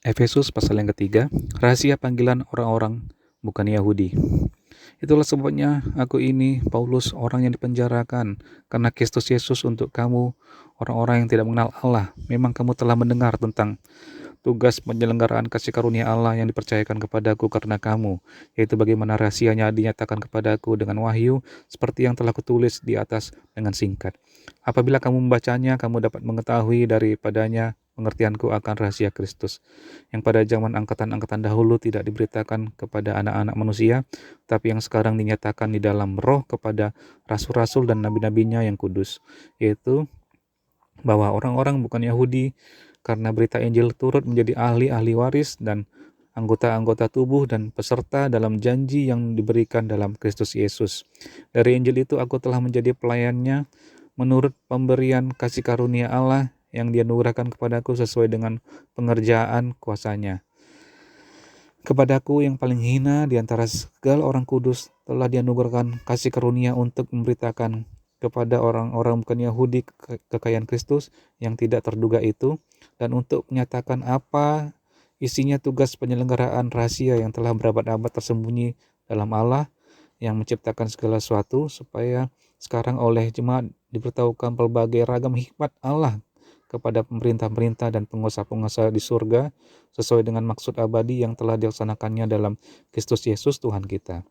Efesus pasal yang ketiga, rahasia panggilan orang-orang bukan Yahudi. Itulah sebabnya aku ini, Paulus, orang yang dipenjarakan karena Kristus Yesus untuk kamu, orang-orang yang tidak mengenal Allah. Memang kamu telah mendengar tentang tugas penyelenggaraan kasih karunia Allah yang dipercayakan kepadaku karena kamu, yaitu bagaimana rahasianya dinyatakan kepadaku dengan wahyu, seperti yang telah kutulis di atas dengan singkat. Apabila kamu membacanya, kamu dapat mengetahui daripadanya pengertianku akan rahasia Kristus, yang pada zaman angkatan-angkatan dahulu tidak diberitakan kepada anak-anak manusia, tapi yang sekarang dinyatakan di dalam roh kepada rasul-rasul dan nabi-nabinya yang kudus, yaitu bahwa orang-orang bukan Yahudi karena berita Injil turut menjadi ahli-ahli waris dan anggota-anggota tubuh dan peserta dalam janji yang diberikan dalam Kristus Yesus. Dari Injil itu aku telah menjadi pelayannya menurut pemberian kasih karunia Allah yang dianugerahkan kepadaku sesuai dengan pengerjaan kuasanya. Kepadaku yang paling hina di antara segala orang kudus telah dianugerahkan kasih karunia untuk memberitakan kepada orang-orang bukan Yahudi kekayaan Kristus yang tidak terduga itu, dan untuk menyatakan apa isinya tugas penyelenggaraan rahasia yang telah berabad-abad tersembunyi dalam Allah yang menciptakan segala sesuatu, supaya sekarang oleh jemaat diberitahukan pelbagai ragam hikmat Allah kepada pemerintah-pemerintah dan penguasa-penguasa di surga sesuai dengan maksud abadi yang telah dilaksanakannya dalam Kristus Yesus Tuhan kita.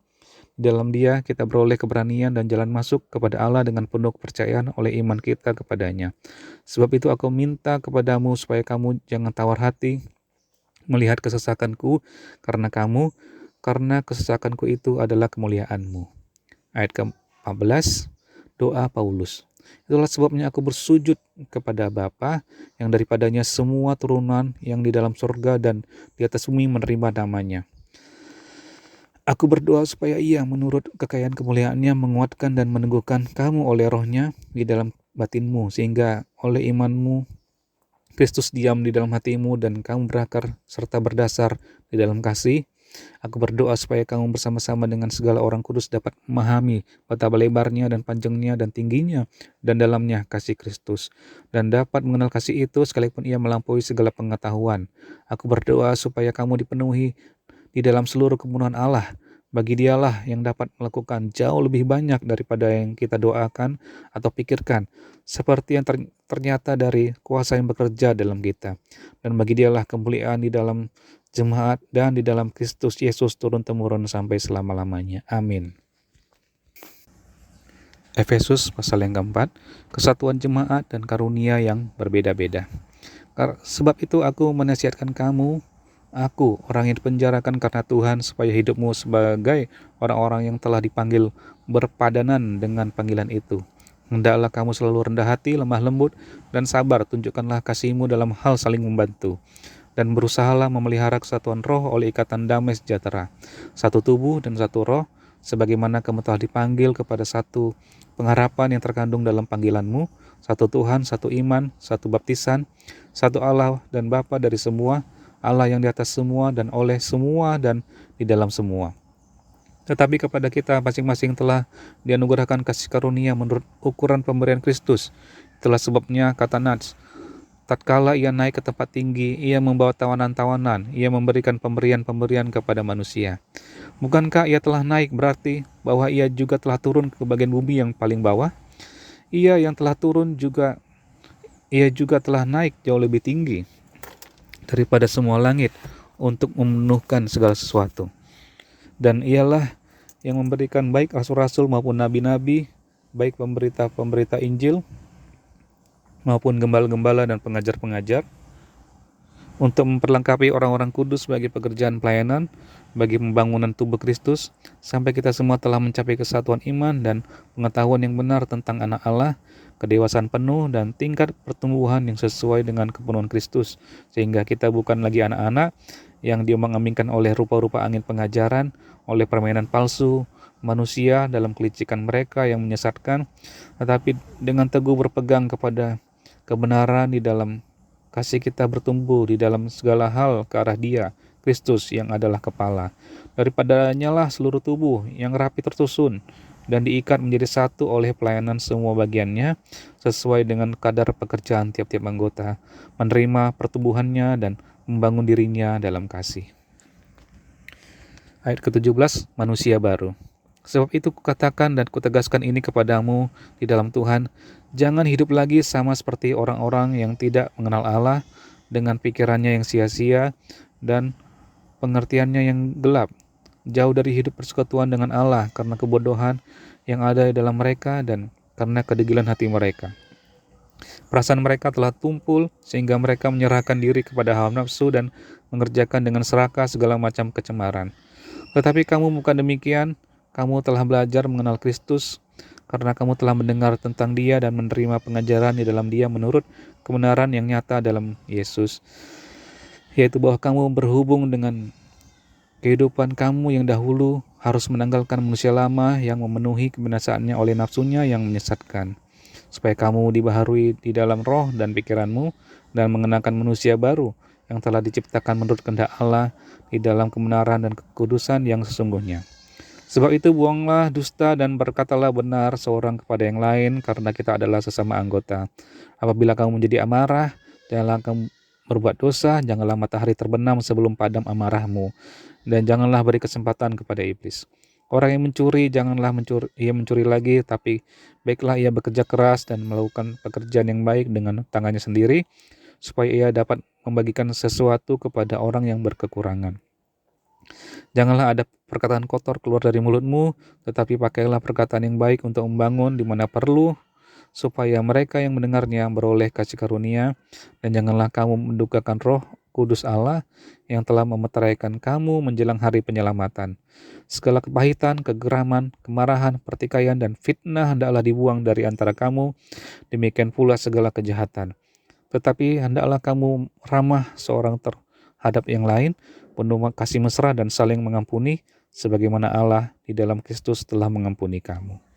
Di dalam Dia kita beroleh keberanian dan jalan masuk kepada Allah dengan penuh kepercayaan oleh iman kita kepadanya. Sebab itu aku minta kepadamu supaya kamu jangan tawar hati melihat kesesakanku karena kesesakanku itu adalah kemuliaanmu. Ayat ke-14, doa Paulus. Itulah sebabnya aku bersujud kepada Bapa yang daripadanya semua turunan yang di dalam surga dan di atas bumi menerima namanya. Aku berdoa supaya Ia menurut kekayaan kemuliaannya menguatkan dan meneguhkan kamu oleh rohnya di dalam batinmu, sehingga oleh imanmu Kristus diam di dalam hatimu dan kamu berakar serta berdasar di dalam kasih. Aku berdoa supaya kamu bersama-sama dengan segala orang kudus dapat memahami betapa lebarnya dan panjangnya dan tingginya dan dalamnya kasih Kristus, dan dapat mengenal kasih itu sekalipun ia melampaui segala pengetahuan. Aku berdoa supaya kamu dipenuhi di dalam seluruh kepenuhan Allah. Bagi Dialah yang dapat melakukan jauh lebih banyak daripada yang kita doakan atau pikirkan, seperti yang ternyata dari kuasa yang bekerja dalam kita. Dan bagi Dialah kemuliaan di dalam jemaat dan di dalam Kristus Yesus turun-temurun sampai selama-lamanya. Amin. Efesus pasal yang keempat, kesatuan jemaat dan karunia yang berbeda-beda. Sebab itu aku menasihatkan kamu, aku, orang yang dipenjarakan karena Tuhan, supaya hidupmu sebagai orang-orang yang telah dipanggil berpadanan dengan panggilan itu. Hendaklah kamu selalu rendah hati, lemah lembut, dan sabar. Tunjukkanlah kasihmu dalam hal saling membantu. Dan berusahalah memelihara kesatuan roh oleh ikatan damai sejahtera. Satu tubuh dan satu roh, sebagaimana kamu telah dipanggil kepada satu pengharapan yang terkandung dalam panggilanmu, satu Tuhan, satu iman, satu baptisan, satu Allah dan Bapa dari semua, Allah yang di atas semua dan oleh semua dan di dalam semua. Tetapi kepada kita masing-masing telah dianugerahkan kasih karunia menurut ukuran pemberian Kristus. Itulah sebabnya kata Nats, tatkala ia naik ke tempat tinggi, ia membawa tawanan-tawanan, ia memberikan pemberian-pemberian kepada manusia. Bukankah ia telah naik berarti bahwa ia juga telah turun ke bagian bumi yang paling bawah? Ia yang telah turun ia juga telah naik jauh lebih tinggi daripada semua langit untuk memenuhkan segala sesuatu. Dan ialah yang memberikan baik rasul-rasul maupun nabi-nabi, baik pemberita-pemberita Injil maupun gembala-gembala dan pengajar-pengajar, untuk memperlengkapi orang-orang kudus bagi pekerjaan pelayanan, bagi pembangunan tubuh Kristus, sampai kita semua telah mencapai kesatuan iman dan pengetahuan yang benar tentang anak Allah, kedewasaan penuh dan tingkat pertumbuhan yang sesuai dengan kepenuhan Kristus, sehingga kita bukan lagi anak-anak yang diombang-ambingkan oleh rupa-rupa angin pengajaran, oleh permainan palsu manusia dalam kelicikan mereka yang menyesatkan, tetapi dengan teguh berpegang kepada kebenaran di dalam kasih kita bertumbuh di dalam segala hal ke arah Dia, Kristus yang adalah kepala. Daripadanya lah seluruh tubuh yang rapi tersusun dan diikat menjadi satu oleh pelayanan semua bagiannya sesuai dengan kadar pekerjaan tiap-tiap anggota, menerima pertumbuhannya dan membangun dirinya dalam kasih. Ayat ke-17, manusia baru. Sebab itu kukatakan dan kutegaskan ini kepadamu di dalam Tuhan, jangan hidup lagi sama seperti orang-orang yang tidak mengenal Allah dengan pikirannya yang sia-sia dan pengertiannya yang gelap, jauh dari hidup persekutuan dengan Allah karena kebodohan yang ada dalam mereka dan karena kedegilan hati mereka. Perasaan mereka telah tumpul sehingga mereka menyerahkan diri kepada hawa nafsu dan mengerjakan dengan serakah segala macam kecemaran. Tetapi kamu bukan demikian, kamu telah belajar mengenal Kristus karena kamu telah mendengar tentang Dia dan menerima pengajaran di dalam Dia menurut kebenaran yang nyata dalam Yesus, yaitu bahwa kamu berhubung dengan kehidupan kamu yang dahulu harus menanggalkan manusia lama yang memenuhi kebinasaannya oleh nafsunya yang menyesatkan, supaya kamu dibaharui di dalam roh dan pikiranmu dan mengenakan manusia baru yang telah diciptakan menurut kehendak Allah di dalam kebenaran dan kekudusan yang sesungguhnya. Sebab itu buanglah dusta dan berkatalah benar seorang kepada yang lain, karena kita adalah sesama anggota. Apabila kamu menjadi amarah, janganlah kamu berbuat dosa, janganlah matahari terbenam sebelum padam amarahmu, dan janganlah beri kesempatan kepada iblis. Orang yang mencuri, janganlah ia mencuri lagi, tapi baiklah ia bekerja keras dan melakukan pekerjaan yang baik dengan tangannya sendiri, supaya ia dapat membagikan sesuatu kepada orang yang berkekurangan. Janganlah ada perkataan kotor keluar dari mulutmu, tetapi pakailah perkataan yang baik untuk membangun di mana perlu, supaya mereka yang mendengarnya beroleh kasih karunia, dan janganlah kamu mendukakan Roh Kudus Allah yang telah memeteraikan kamu menjelang hari penyelamatan. Segala kepahitan, kegeraman, kemarahan, pertikaian, dan fitnah hendaklah dibuang dari antara kamu, demikian pula segala kejahatan. Tetapi hendaklah kamu ramah seorang terhadap yang lain, penuh kasih mesra dan saling mengampuni, sebagaimana Allah di dalam Kristus telah mengampuni kamu.